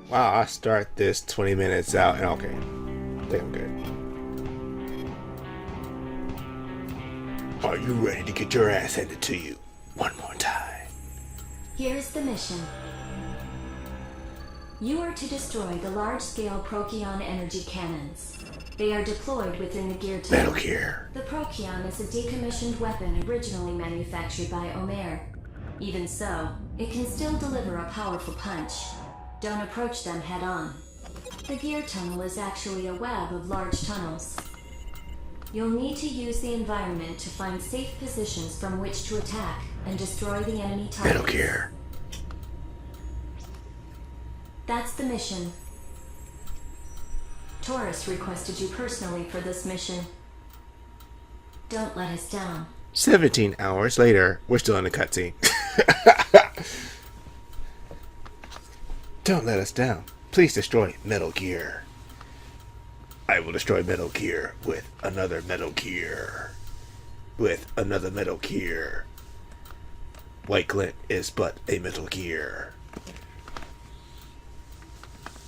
Wow, I start this 20 minutes out and okay. I think I'm good. Are you ready to get your ass handed to you one more time? Here's the mission. You are to destroy the large-scale Procyon energy cannons. They are deployed within the gear tunnel. Metal Gear. The Procyon is a decommissioned weapon originally manufactured by Omer. Even so, it can still deliver a powerful punch. Don't approach them head-on. The gear tunnel is actually a web of large tunnels. You'll need to use the environment to find safe positions from which to attack and destroy the enemy targets. Metal Gear. That's the mission. Taurus requested you personally for this mission. Don't let us down. 17 hours later, we're still in the cutscene. Don't let us down. Please destroy Metal Gear. I will destroy Metal Gear with another Metal Gear. With another Metal Gear. White Glint is but a Metal Gear.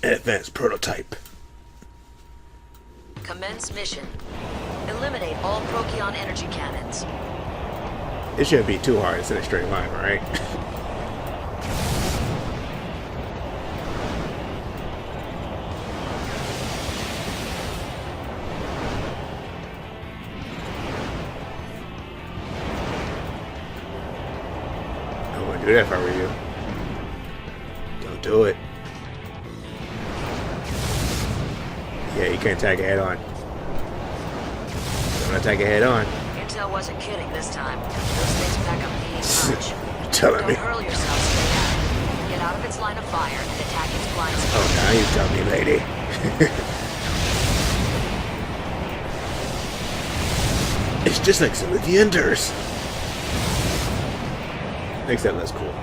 Advanced prototype. Commence mission. Eliminate all Procyon energy cannons. It shouldn't be too hard. It's in a straight line, right? I wouldn't do that if I were you. Don't do it. Yeah, you can't attack it head on. Don't attack it head on. Intel wasn't kidding this time. Those things pack up the punch. You're telling Don't me. hurl yourself straight at it. Get out of its line of fire and attack its blind spot. Oh, now you tell me, lady. It's just like some of the Enders. Makes that less cool.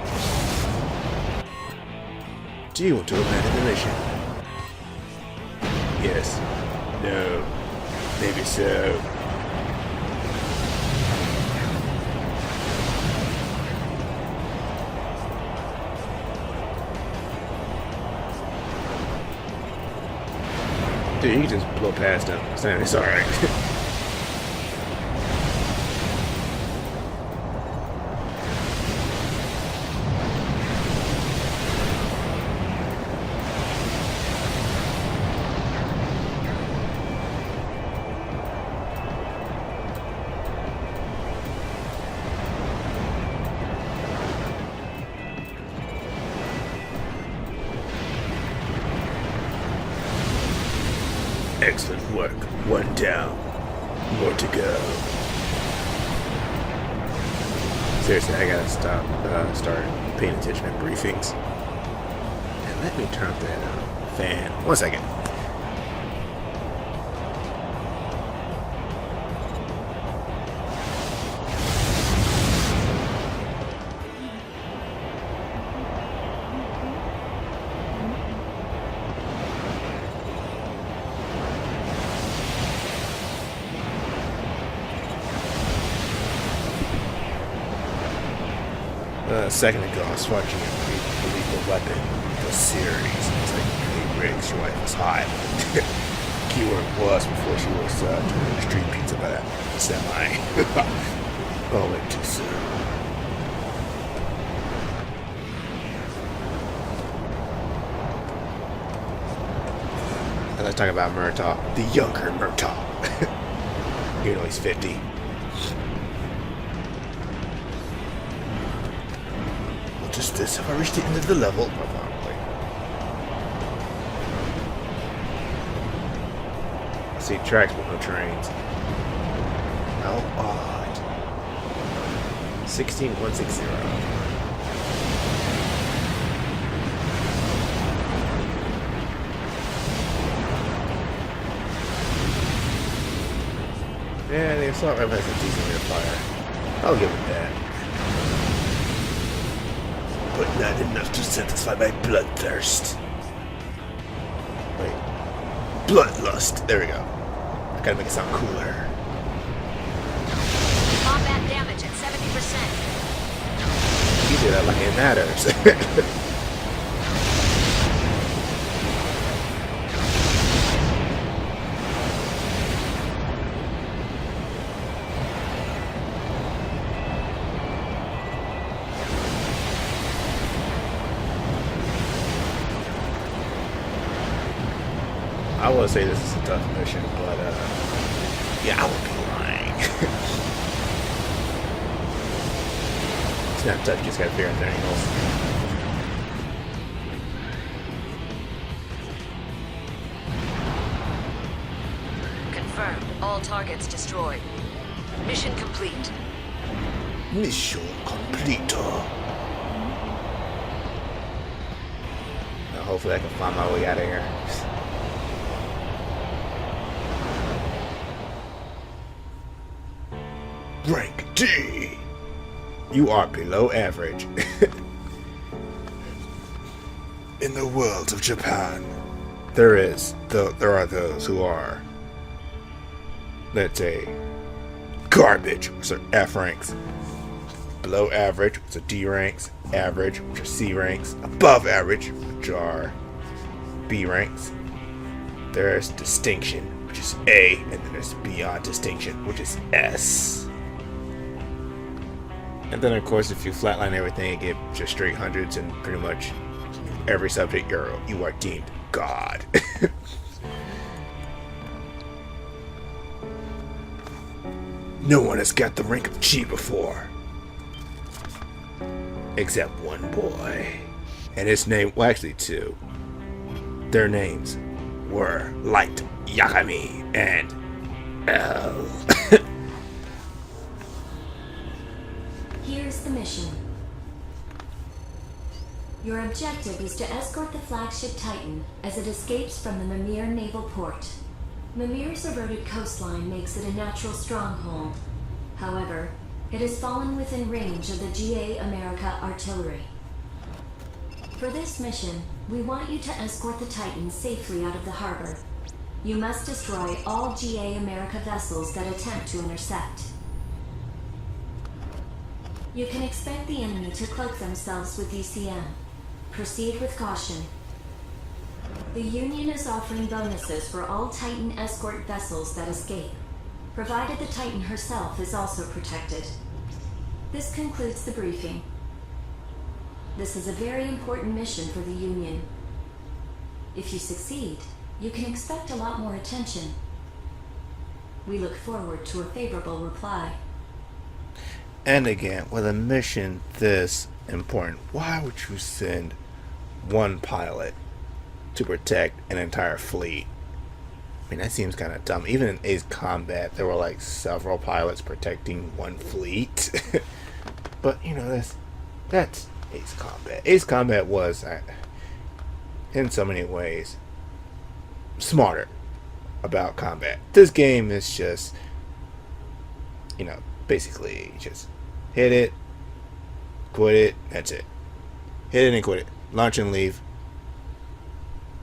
Do you want to abandon the mission? Yes. No. Maybe so. Dude, you can just blow past him. It's alright. Excellent work. One down. More to go. Seriously, I gotta start paying attention at briefings. And let me turn up that fan. 1 second. A second ago, I was watching a Lethal Weapon, the series. It's like, hey, Riggs, your wife was hot. Keyword was before she was doing the street pizza by that semi. Oh, wait, too soon. Let's talk about Murtaugh, the younger Murtaugh. You know, he's 50. Just this. Have I reached the end of the level? Probably. I see tracks but no trains. How odd. 16160. Yeah, the assault rifle has a decent rate of fire. I'll give it that. But not enough to satisfy my bloodthirst. Wait. Bloodlust. There we go. I gotta make it sound cooler. Combat damage at 70%. You do that like it matters. I will say this is a tough mission, but yeah, I would be lying. It's not tough, you just gotta figure out the angles. Confirmed. All targets destroyed. Mission complete. Mission complete. Now hopefully I can find my way out of here. Rank D. You are below average. In the world of Japan, there are those who are, let's say, garbage, which are F ranks. Below average, which are D ranks. Average, which are C ranks. Above average, which are B ranks. There's distinction, which is A, and then there's beyond distinction, which is S. And then, of course, if you flatline everything and get just straight hundreds in pretty much every subject, you are deemed God. No one has got the rank of G before. Except one boy. And his name, well, actually two. Their names were Light Yakami and L. Here's the mission. Your objective is to escort the flagship Titan as it escapes from the Mimir naval port. Mimir's eroded coastline makes it a natural stronghold. However, it has fallen within range of the GA America artillery. For this mission, we want you to escort the Titan safely out of the harbor. You must destroy all GA America vessels that attempt to intercept. You can expect the enemy to cloak themselves with ECM. Proceed with caution. The Union is offering bonuses for all Titan escort vessels that escape, provided the Titan herself is also protected. This concludes the briefing. This is a very important mission for the Union. If you succeed, you can expect a lot more attention. We look forward to a favorable reply. And again, with a mission this important, why would you send one pilot to protect an entire fleet? I mean, that seems kind of dumb. Even in Ace Combat, there were like several pilots protecting one fleet. But you know, that's Ace Combat. Ace Combat was, in so many ways, smarter about combat. This game is just, you know, basically just hit it, quit it, that's it. Hit it and quit it. Launch and leave.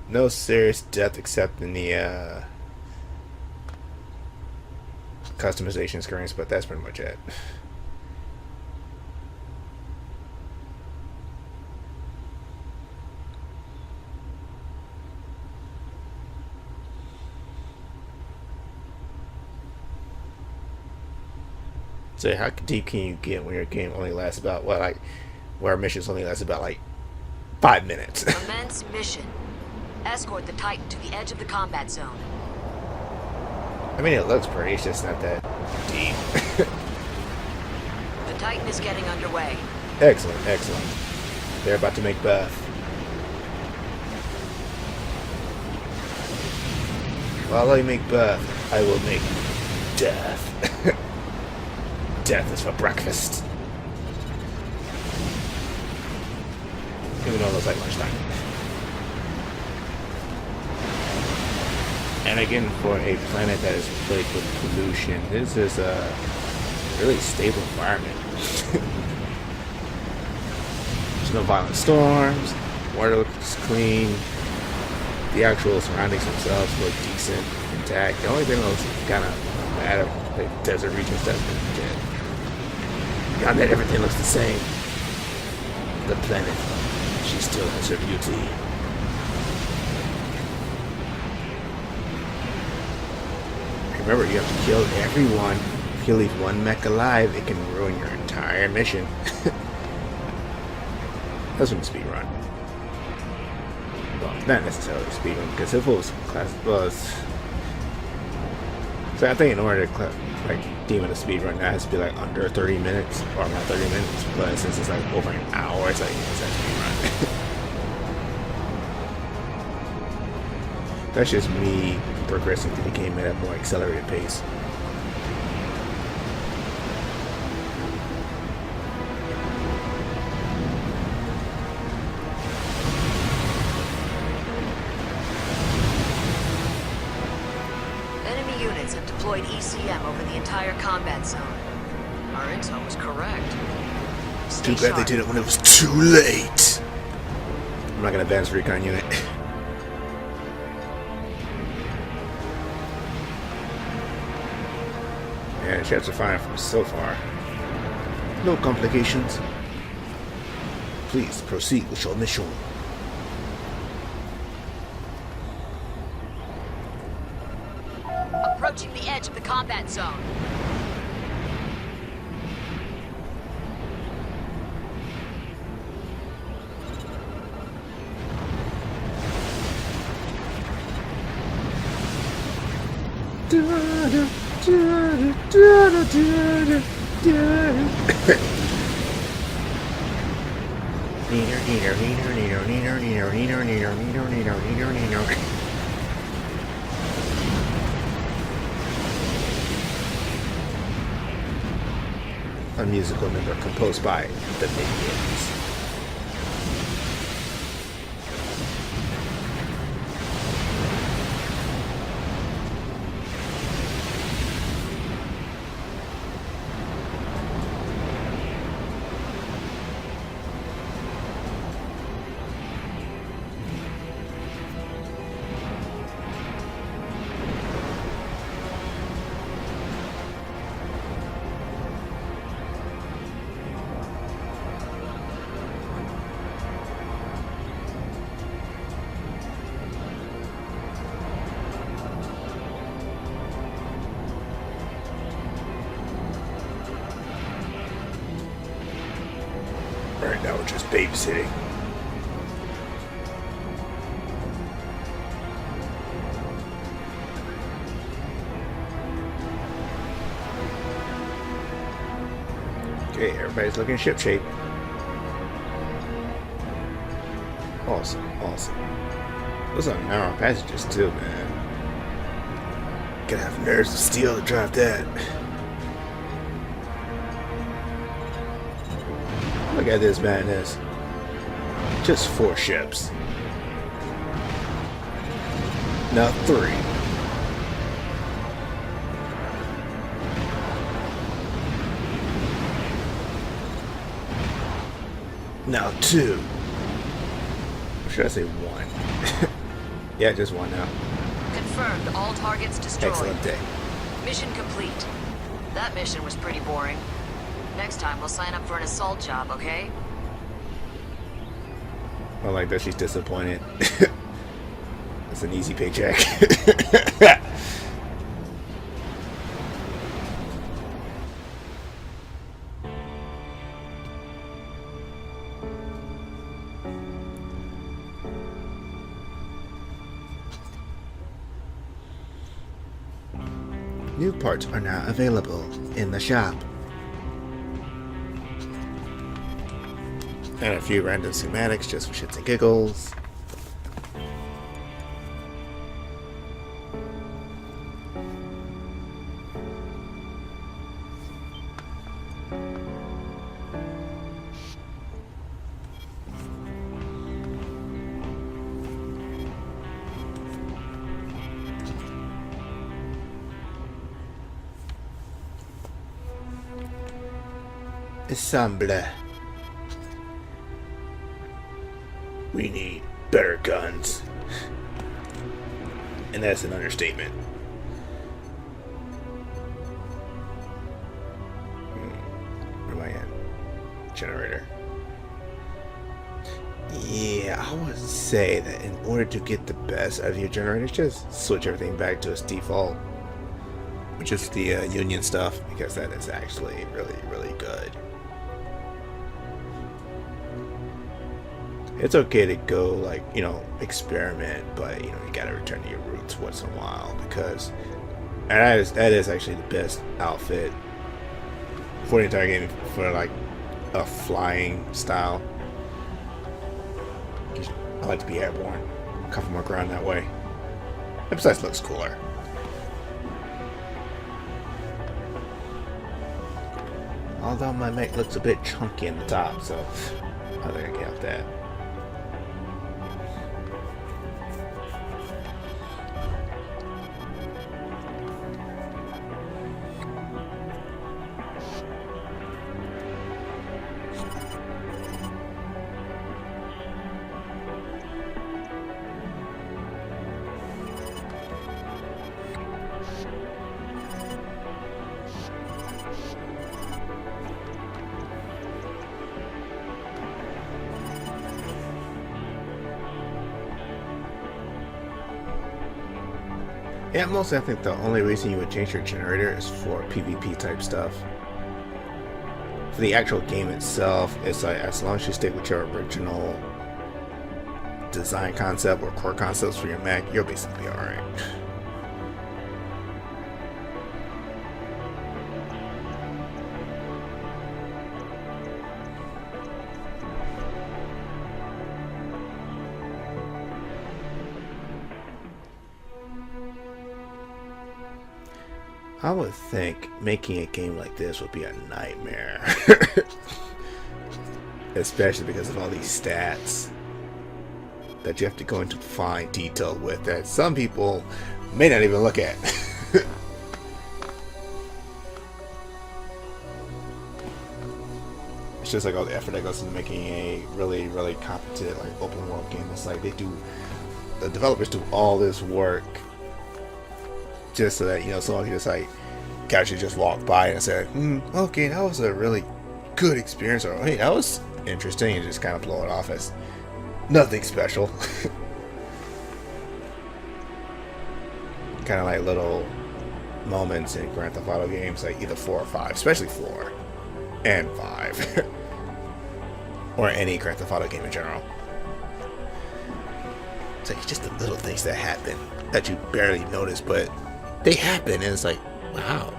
No serious death except in the customization screens, but that's pretty much it. So how deep can you get when your game only lasts about, well, like, where missions only last about like 5 minutes? Immense mission. Escort the Titan to the edge of the combat zone. I mean, it looks pretty, it's just not that deep. The Titan is getting underway. Excellent, excellent. They're about to make Beth. While I make Beth, I will make death. Death is for breakfast. Even though it looks like lunchtime. And again, for a planet that is plagued with pollution, this is a really stable environment. There's no violent storms, water looks clean, the actual surroundings themselves look decent, intact. The only thing that looks kind of bad are the desert regions that's been dead. Beyond that, everything looks the same. The planet, she still has her beauty. Remember, you have to kill everyone. If you leave one mech alive, it can ruin your entire mission. That's when speed run. well, not necessarily speedrun, because if it was class, so I think in order to deem it a speedrun, that has to be like under 30 minutes, or not 30 minutes. But since it's like over an hour, it's like it's a speedrun. That's just me progressing through the game at a more accelerated pace. Enemy units have deployed ECM over the entire combat zone. Our intel was correct. Stay Too bad they sharp. did it when it was too late. I'm not gonna advance recon unit. Yeah, chats are fine from so far. No complications. Please proceed with your mission. Approaching the edge of the combat zone. A musical number composed by the Minions. Right now we're just babysitting. Okay, everybody's looking ship shape. Awesome, awesome. Those are narrow passages too, man. Gotta have nerves of steel to drive that. Look at this madness. Just 4 ships. Now 3. Now 2. Or should I say 1? Yeah, just 1 now. Confirmed all targets destroyed. Excellent day. Mission complete. That mission was pretty boring. Next time we'll sign up for an assault job, okay? I like that she's disappointed. It's an easy paycheck. New parts are now available in the shop. And a few random schematics just for shits and giggles. Ensemble. We need better guns. And that's an understatement. Where am I at? Generator. Yeah, I would say that in order to get the best out of your generators, just switch everything back to its default, which is the Union stuff, because that is actually really, really good. It's okay to go, like, experiment, but you gotta return to your roots once in a while, because that is actually the best outfit for the entire game, for like a flying style. I like to be airborne, cover more ground that way. And besides, it looks cooler. Although my mech looks a bit chunky in the top, so I think I can help that. Yeah, mostly I think the only reason you would change your generator is for PvP type stuff. For the actual game itself, it's like as long as you stick with your original design concept or core concepts for your mech, you'll basically be alright. I would think making a game like this would be a nightmare. Especially because of all these stats that you have to go into fine detail with that some people may not even look at. It's just like all the effort that goes into making a really, really competent like open world game. It's like the developers do all this work just so that someone can just like casually just walk by and say, okay, that was a really good experience, or hey, that was interesting, and just kind of blow it off as nothing special. Kind of like little moments in Grand Theft Auto games, like either 4 or 5, especially 4 and 5, or any Grand Theft Auto game in general. It's like just the little things that happen that you barely notice, but they happen, and it's like, wow.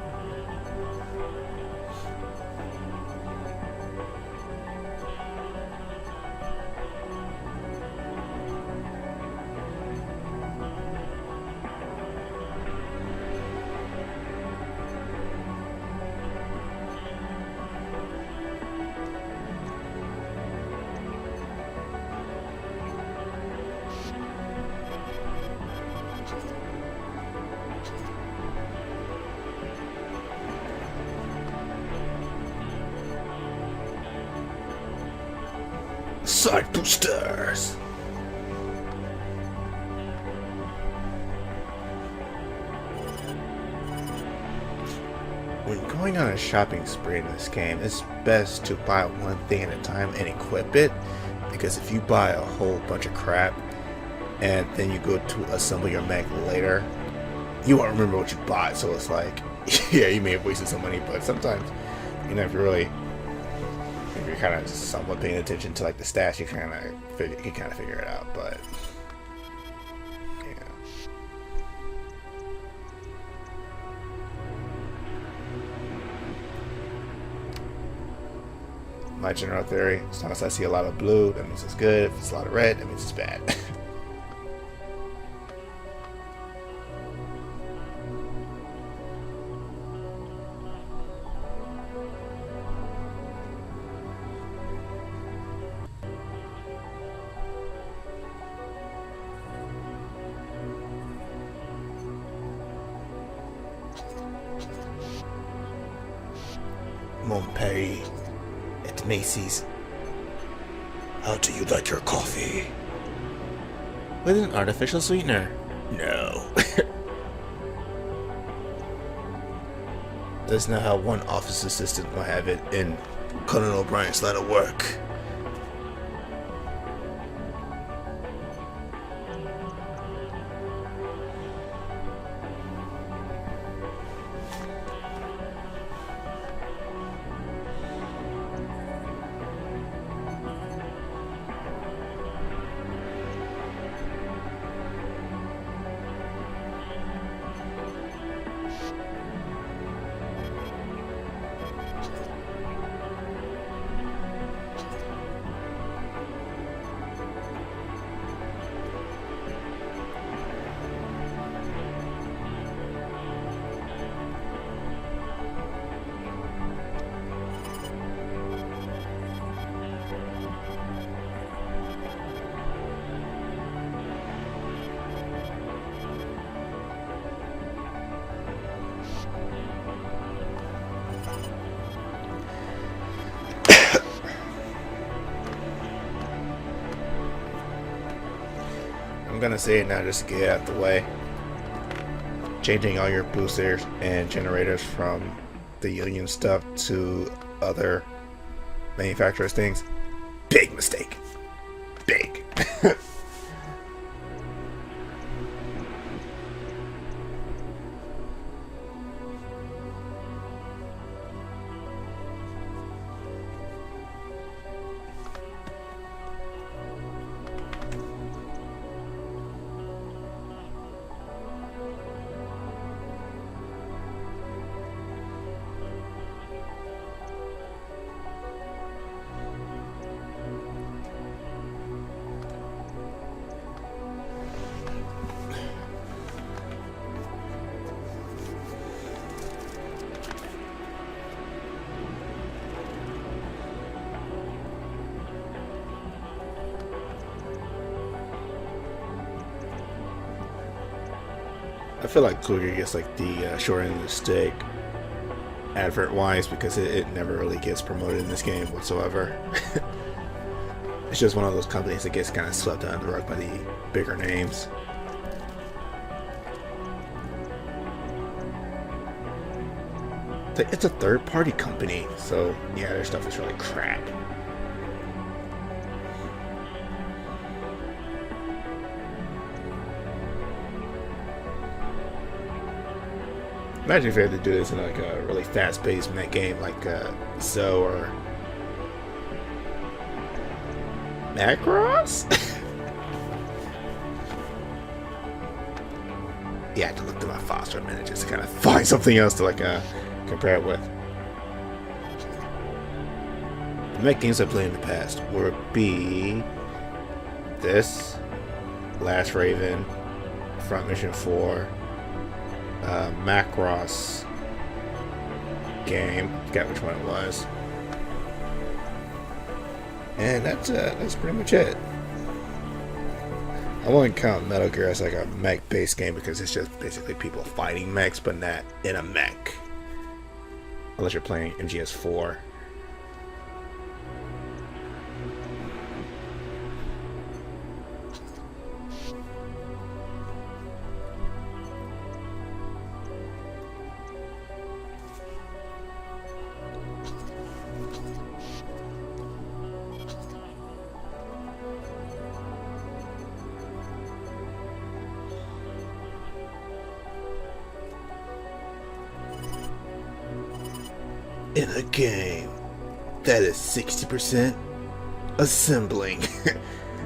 Side boosters. When going on a shopping spree in this game, it's best to buy one thing at a time and equip it, because if you buy a whole bunch of crap and then you go to assemble your mech later, you won't remember what you bought. So it's like, yeah, you may have wasted some money, but sometimes, if you're kind of somewhat paying attention to like the stats, you kind of figure it out. But yeah, my general theory: as long as I see a lot of blue, that means it's good. If it's a lot of red, that means it's bad. Montpellier at Macy's. How do you like your coffee? With an artificial sweetener. No. That's not how one office assistant will have it in Conan O'Brien's line of work. I'm gonna say it now just to get it out of the way. Changing all your boosters and generators from the Union stuff to other manufacturers' things. Big mistake. Big. I feel like Cougar gets like the short end of the stick advert wise because it never really gets promoted in this game whatsoever. It's just one of those companies that gets kind of swept under the rug by the bigger names. It's a third party company, so yeah, their stuff is really crap. Imagine if you had to do this in like a really fast-paced mech game like Zoe or Macross? Yeah, I had to look through my files for a minute just to kind of find something else to like compare it with. The mech games I played in the past would be this, Last Raven, Front Mission 4, Macross game, forgot which one it was, and that's pretty much it. I wouldn't count Metal Gear as like a mech based game because it's just basically people fighting mechs but not in a mech, unless you're playing MGS4. In a game that is 60% assembling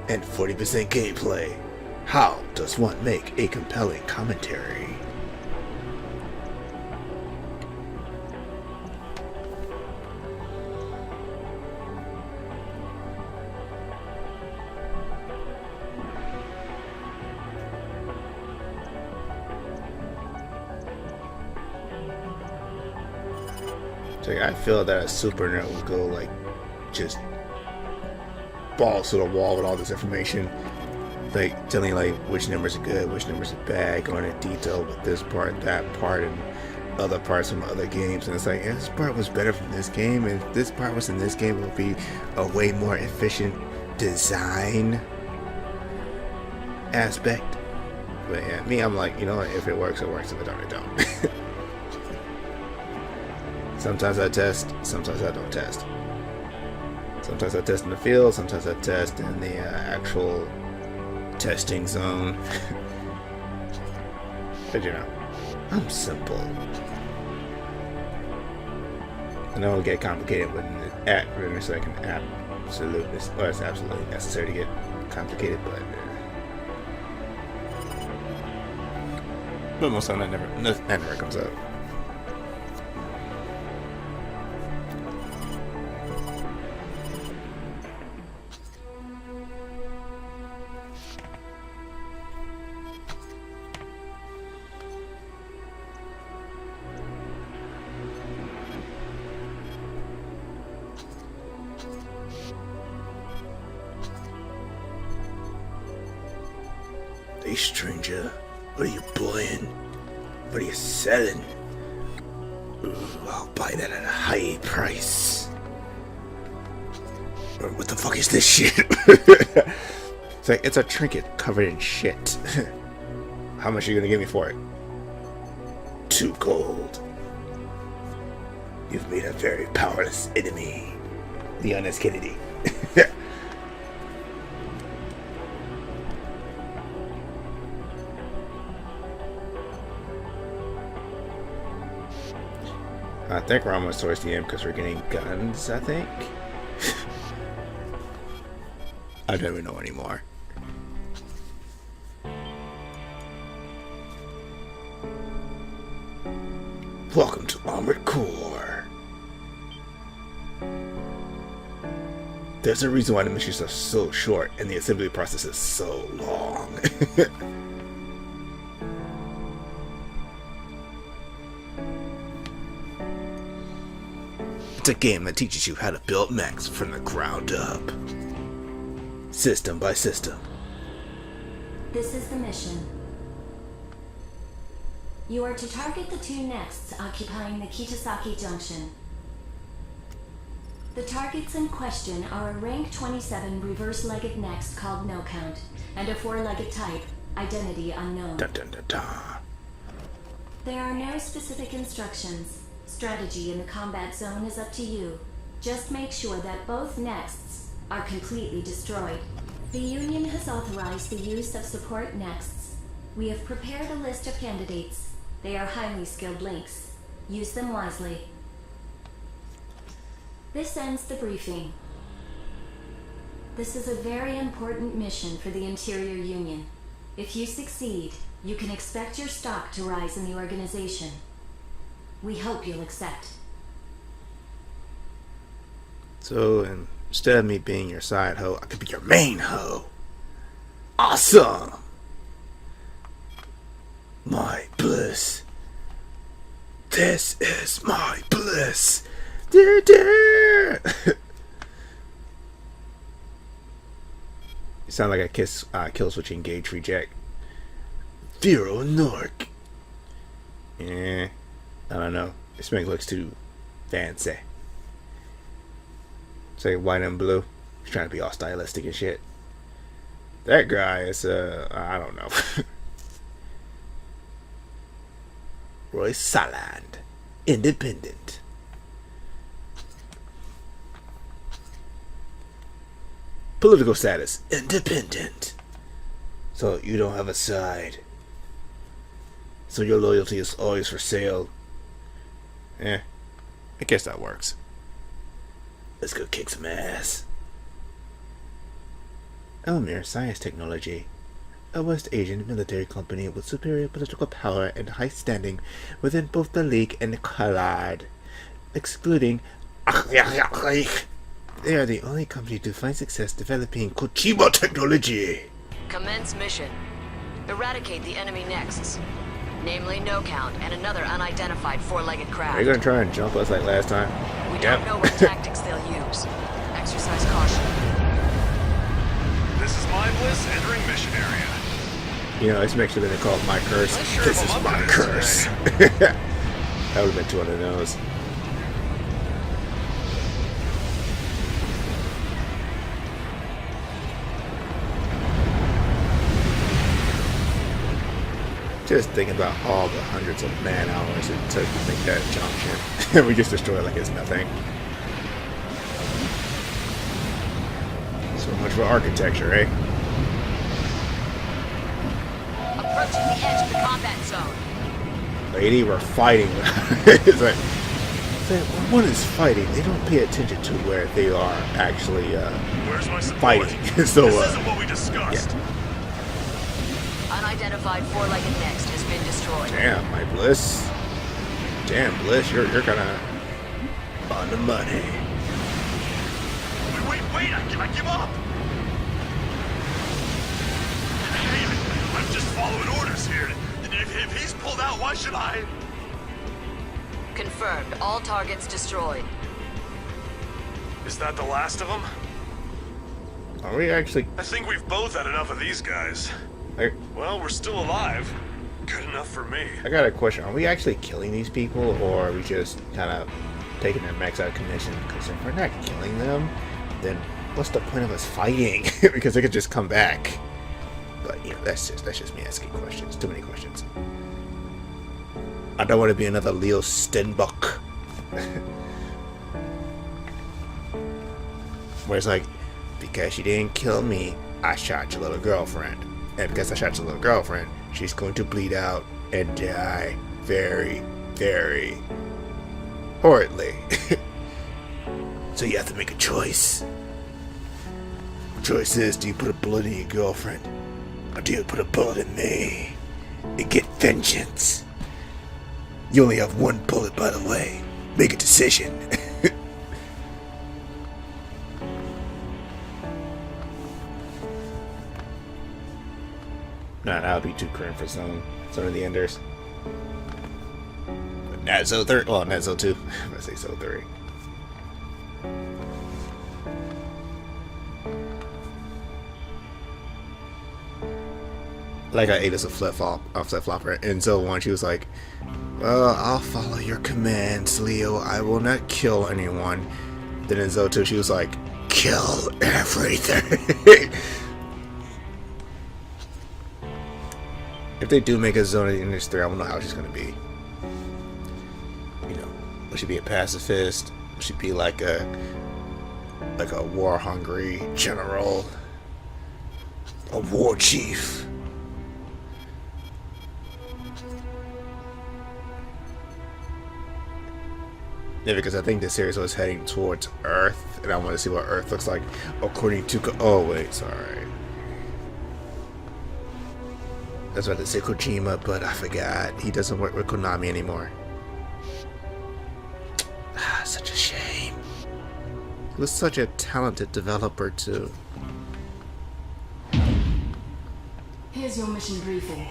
and 40% gameplay, how does one make a compelling commentary? So I feel that a super nerd would go like just balls to the wall with all this information, like telling you like which numbers are good, which numbers are bad, going into detail with this part, that part, and other parts from other games. And it's like, yeah, this part was better from this game, and this part was in this game will be a way more efficient design aspect. But yeah, me, I'm like, you know what, if it works, it works. If it don't, it don't. Sometimes I test, sometimes I don't test. Sometimes I test in the field, sometimes I test in the actual testing zone. But you know, I'm simple. I know it'll get complicated when it's like an absolute, or it's absolutely necessary to get complicated, but most of the time that never comes up. Hey stranger, what are you buying? What are you selling? Ooh, I'll buy that at a high price. What the fuck is this shit? It's like, it's a trinket covered in shit. How much are you gonna give me for it? 2 gold. You've made a very powerless enemy. Leon S. Kennedy. I think we're almost towards the end because we're getting guns, I think. I don't even know anymore. Welcome to Armored Core. There's a reason why the missions are so short and the assembly process is so long. It's a game that teaches you how to build mechs from the ground up. System by system. This is the mission. You are to target the 2 nexts occupying the Kitasaki Junction. The targets in question are a rank 27 reverse-legged next called No Count, and a 4-legged type, identity unknown. Dun, dun, dun, dun. There are no specific instructions. Strategy in the combat zone is up to you. Just make sure that both nexts are completely destroyed. The Union has authorized the use of support nexts. We have prepared a list of candidates. They are highly skilled links. Use them wisely. This ends the briefing. This is a very important mission for the Interior Union. If you succeed, you can expect your stock to rise in the organization. We hope you'll accept. So instead of me being your side hoe, I could be your main hoe. Awesome! My bliss. This is my bliss. You sound like a kill switching gauge reject. Vero Nork. Yeah, I don't know. This make looks too fancy. Say white and blue. He's trying to be all stylistic and shit. That guy is I don't know. Roy Saland, independent. Political status, independent. So you don't have a side. So your loyalty is always for sale. I guess that works. Let's go kick some ass. Elmir Science Technology, a West Asian military company with superior political power and high standing within both the League and Collide, excluding they are the only company to find success developing Kochiba technology. Commence mission. Eradicate the enemy nexts, namely No Count and another unidentified 4-legged craft. Are you gonna try and jump us like last time? We don't know what tactics they'll use. Exercise caution. This is my bliss entering mission area. You know, let's make sure that they call it my curse. Not sure This if is I'm my up to this curse. That would have been too on the nose. Just thinking about all the hundreds of man hours it took to make that junction. And we just destroy it like it's nothing. So much for architecture, eh? Approaching the edge of the combat zone. Lady, we're fighting. It's like when one is fighting, they don't pay attention to where they are actually Where's my support? fighting. So This isn't what we discussed. yeah. Unidentified 4-legged next has been destroyed. Damn, my bliss. Damn, bliss, you're kind of on the money. Wait, I give up. Hey, I'm just following orders here. If he's pulled out, why should I? Confirmed. All targets destroyed. Is that the last of them? Are we actually... I think we've both had enough of these guys. Well, we're still alive. Good enough for me. I got a question. Are we actually killing these people, or are we just kind of taking their mechs out of commission? Because if we're not killing them, then what's the point of us fighting? Because they could just come back. But you know, that's just me asking questions. Too many questions. I don't want to be another Leo Stenbuck. Where it's like, because you didn't kill me, I shot your little girlfriend. And because I shot your little girlfriend, she's going to bleed out and die very, very horridly. So you have to make a choice. The choice is, do you put a bullet in your girlfriend? Or do you put a bullet in me and get vengeance? You only have one bullet, by the way. Make a decision. Nah, that would be too current for some of the enders. Not Zo 3. Well, not Zo 2. I'm gonna say Zo 3. Like I ate as a flip-flopper. In Zo 1, she was like, well, I'll follow your commands, Leo. I will not kill anyone. Then in Zo 2, she was like, kill everything. If they do make a Zone in this 3, I don't know how she's gonna be. You know, will she be a pacifist? Will she be like a war-hungry general? A war chief? Yeah, because I think this series was heading towards Earth, and I want to see what Earth looks like according to... Oh, wait, sorry. I was about to say Kojima, but I forgot. He doesn't work with Konami anymore. Ah, such a shame. He was such a talented developer, too. Here's your mission briefing.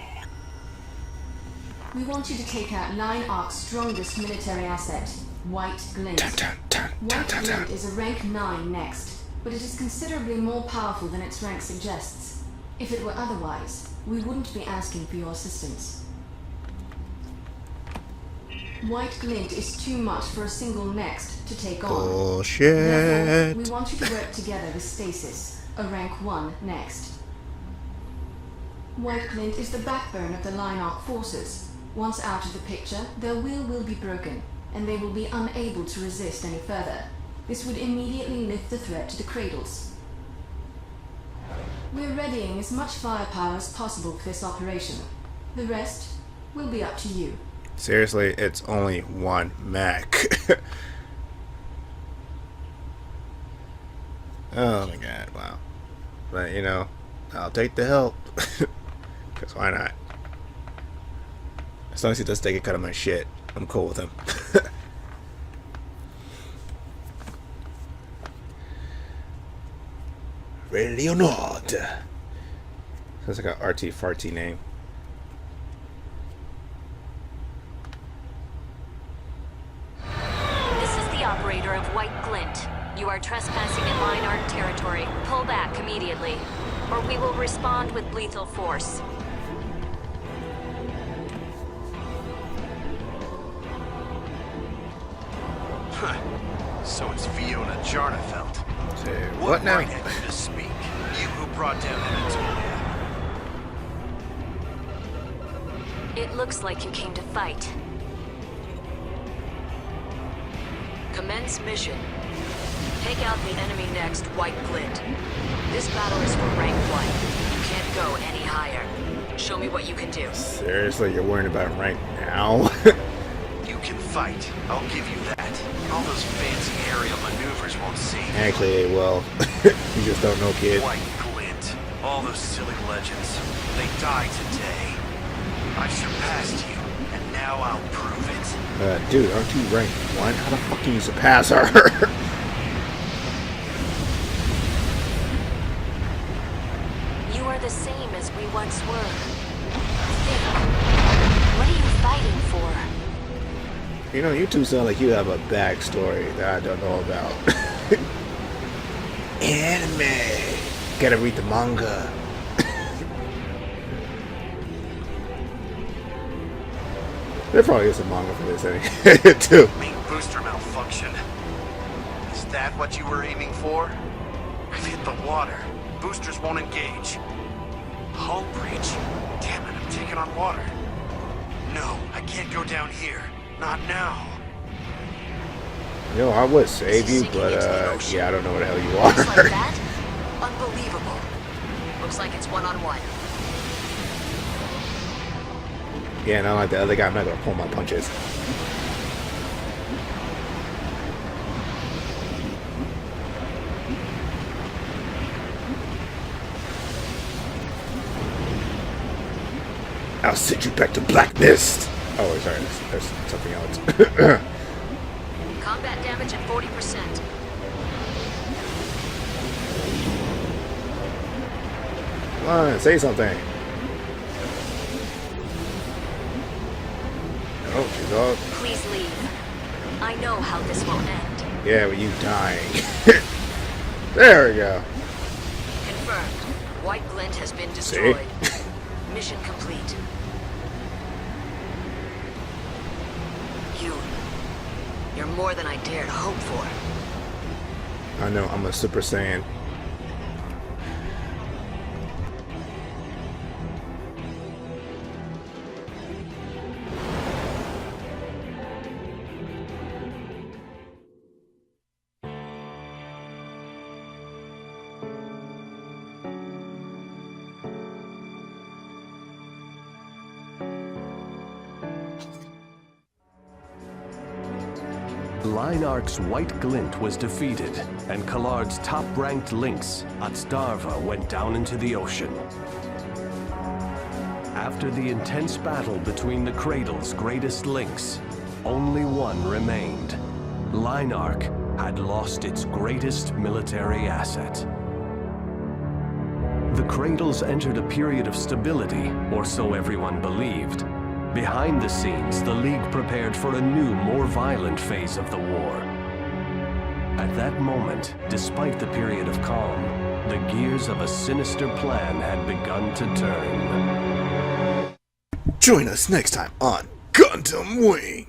We want you to take out Line Arc's strongest military asset, White Glint. White Glint is a rank 9 next, but it is considerably more powerful than its rank suggests. If it were otherwise, we wouldn't be asking for your assistance. White Glint is too much for a single Next to take on. Bullshit. Therefore, we want you to work together with Stasis, a rank 1 Next. White Glint is the backbone of the Line Arc forces. Once out of the picture, their will be broken, and they will be unable to resist any further. This would immediately lift the threat to the Cradles. We're readying as much firepower as possible for this operation. The rest will be up to you. Seriously, it's only one mech. Oh my god, wow. But you know, I'll take the help. Because why not? As long as he does take a cut of my shit, I'm cool with him. Leonard. Sounds like an RT farty name. This is the operator of White Glint. You are trespassing in Line Arc territory. Pull back immediately, or we will respond with lethal force. So it's Fiona Jarnefeld. Say, what now? Right had you to speak? You who brought down Anatolia. It looks like you came to fight. Commence mission. Take out the enemy next, White Glint. This battle is for rank 1. You can't go any higher. Show me what you can do. Seriously, you're worrying about right now? You can fight. I'll give you that. All those fancy aerial maneuvers won't save you. Actually, they will. You just don't know, kid. White Glint. All those silly legends. They die today. I've surpassed you, and now I'll prove it. Dude, aren't you rank 1? How the fuck can you surpass her? You are the same as we once were. Think. What are you fighting for? You know, you two sound like you have a backstory that I don't know about. Anime. Gotta read the manga. There probably is a manga for this anyway, too. Main booster malfunction. Is that what you were aiming for? I've hit the water. Boosters won't engage. Hull breach. Damn it, I'm taking on water. No, I can't go down here. Not now. Yo, I would save you, but yeah, I don't know what the hell you are. Just like that? Unbelievable. Looks like it's one-on-one. Yeah, not like the other guy. I'm not gonna pull my punches. I'll send you back to Black Mist. Oh, sorry, there's something else. Combat damage at 40%. Come on, say something. Oh, she's off. Please leave. I know how this will end. Yeah, with you dying. There we go. Confirmed. White Glint has been destroyed. See? Mission complete. You're more than I dared hope for. I know, I'm a Super Saiyan. Linearch's White Glint was defeated, and Kallard's top-ranked Lynx, Atstarva, went down into the ocean. After the intense battle between the Cradle's greatest Lynx, only one remained. Linearch had lost its greatest military asset. The Cradles entered a period of stability, or so everyone believed. Behind the scenes, the League prepared for a new, more violent phase of the war. At that moment, despite the period of calm, the gears of a sinister plan had begun to turn. Join us next time on Gundam Wing.